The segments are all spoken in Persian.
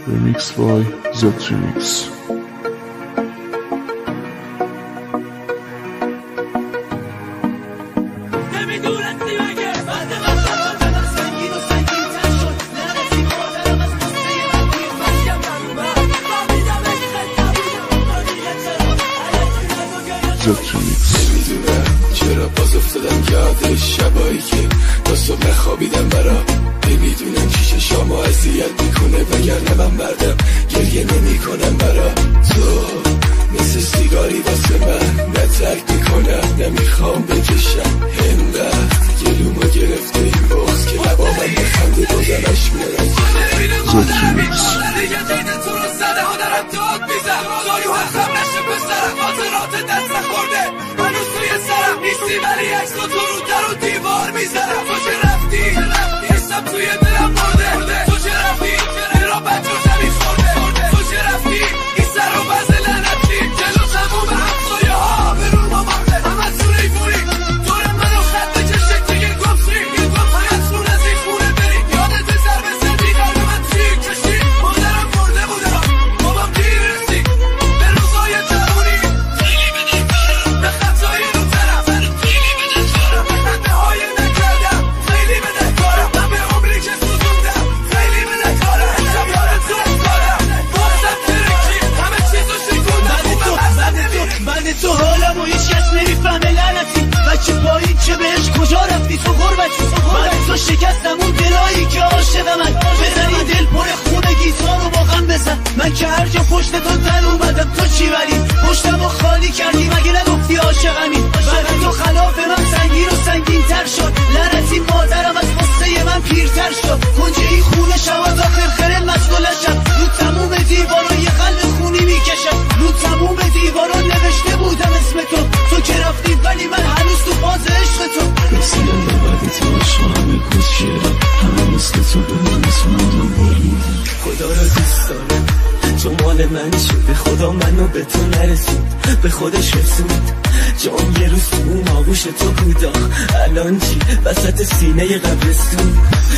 Remix by Z-Remix. نمیدونم چرا باز افتادم یاد شبایی که تا صبح نخوابیدم برا نمیدونم چی چشامو اذیت میکنه وگرنه من مردم گریه نمیکنم برا تو مثل سیگاری واسه من نه ترک میکنم نمیخوام بکشم همدرد گلومو گرفته این بغض که لبا من بخنده بازمش میرم Z-Remix. نیستی ولی عکس تو رو در و دیوار میزنم تو چه رفتی حسم توی دلم مرده تو چه رفتی دل را بد رو زمین خورده تو چه رفتی این سر و بز لعنتی جلو تموم همسایه ها به رو ما مانده همه تون ایفونی دور منو خط بکشه دیگه گفتی یه گفت همتون از این خونه بریم یادت ضربه زدی قلب من توی کشتی مادرم مرده بودم بابام دیر رسید به روزای جوونی خیلی بدهکارم به خطای رو طرف خیلی بدهکارم به خنده های نکردم خیلی بدهکارم من به عمری که سوزوندم خیلی بدهکارم حساب یارتون کارم بازم ترکی همه چیزو شکوندم بعد تو حالم و هیچ کس نمیفهمه لعنتی بچه پایین چه بهش کجا رفتی تو غربتی بعد تو شکستم اون دلایی که عاشق من بزنی دل پر خونه گیتار رو با غم بزن من که هر جا پشت تو در اومدم تو چی ولی پشتم رو خالی کردی مگه نگفتی عاشقمی بعد تو خلاف من سنگین و سنگین تر شد لعنتی مادرم از قصه من پیرتر شد کنج این خونه شود آخر خیلی مسئولشم رو تموم دیوارا یه قلب خونی میکشم رو تموم دیوارا نوشته بودم اسم تو که رفتی ولی من هنوز تو باز عشق تو رسیدم به بعد تو عشق همه کشیرم همه مثل تو به من اسمم خدا را دوست دارم چون مال من شد به خدا منو به تو نرسید به خودش رسید جان یه روز تو آغوش تو بودا الان چی وسط سینه قبرستون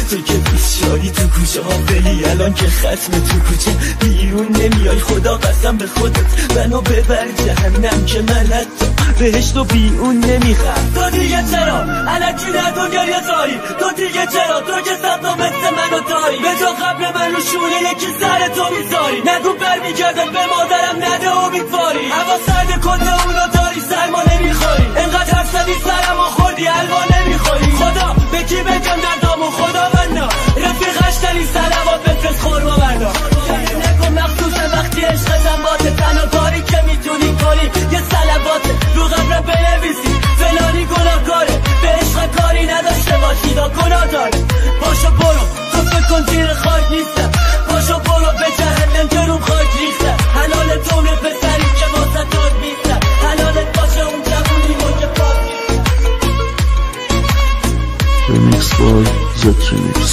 تو که بیشاری تو کوچه ها بلی الان که ختم تو کوچه بیرون نمیای خدا قسم به خودت منو ببر جهنم که من حتی بهشت و بیرون نمیخوام تو دیگه چرا الکی ندو گریه زاری تو دیگه چرا تو که صدا مثل منو داری به جا قبل من رو شونه یکی سر تو میذاری نگو برمیگرده به مادرم نده امیدواری هوا سرد کده اونو داری سرما نمیخوری انقدر حرف زدی سرما خوردی حلوا نمیخوری خدا به کی بگم دردامو خدا من نه رفیقش داری سلوات بفرست خورما بردار نکن مخصوصه وقتی عشقتم باته تنها کاری که میتونی کنی یه سلواته رو قبره بنویسی فلانی گناه کاره به عشق کاری نداشته باشی دا گناه داره پاشو برو تو فکر کن زیر خاک نیستم پاشو برو به جهنم که روم خاک ریختم حلال تومه پسری که واسه تاد نیستم حلالت باشه اون جوونی که پاک Remix by Z-Remix.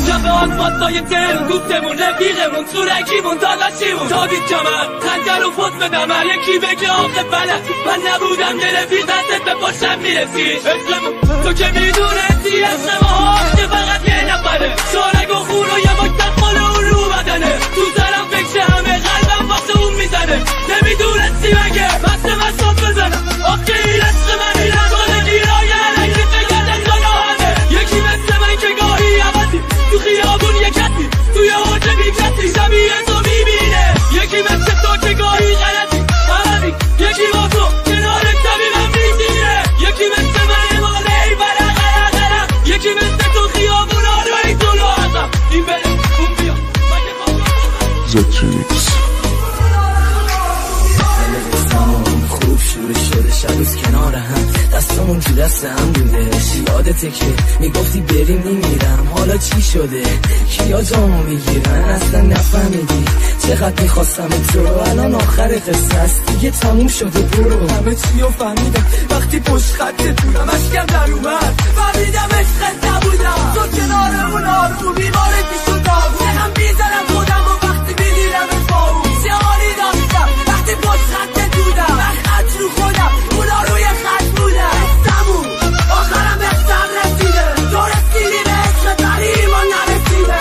جنبه آسفالتای تهرون دوستمون رفیقمون سورکیمون داداشیمون تابید کمر خنجر و فوت بدم هر یکی بگه آقه بلد من نبودم که رفیق دستت به پشتم میرسی اسممون تو که میدونستی اسم ما که فقط یه نفره شارک و خون و یه مکتب مال اون رو بدنه تو سرم فکر همه قلبم واسه اون میزنه نمیدونستی مگه مست مستم بزنم آخه این عشق من این رمانه گیرای علکی بگردن گناهمه یکی مثل من که گاهی عوضی تو خیابون یه کسی توی حوض بی کسی شبیه تو میبینه یکی مثل تو که گاهی غلطی عوضی یکی با تو کنار طبیبم میزینه یکی مثل من اماله ای برق یکی مثل تو خیابون ها رو ای دلو ازم این بره اون بیا Z-Remix. خوب شروع شده شبیز کنار هم دستمون تو دست هم بوده یادته که میگفتی بریم میمیرم حالا چی شده کیا جامو میگیرن اصلا نفهمیدی چقدر میخواستم تو الان آخر قصه است دیگه تموم شده برو همه چیو فهمیدم وقتی پشت خطت بودم اشکم در اومد فهمیدم عشقت نبودم تو کنار اون آروم بیمارت میشد داغون هم بیزنم خودم و وقتی میدیرم فاو چه حالی داشتم وقتی پشت خطت بودم خط رو خودم اونا روی خط بودم تموم آخرم بهتر رسیده تو رسیدی به عشق تری ما نرسیده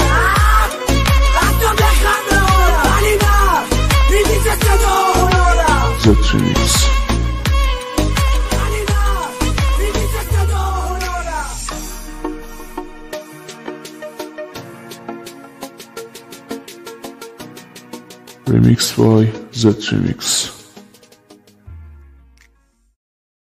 Remix by Z Remix.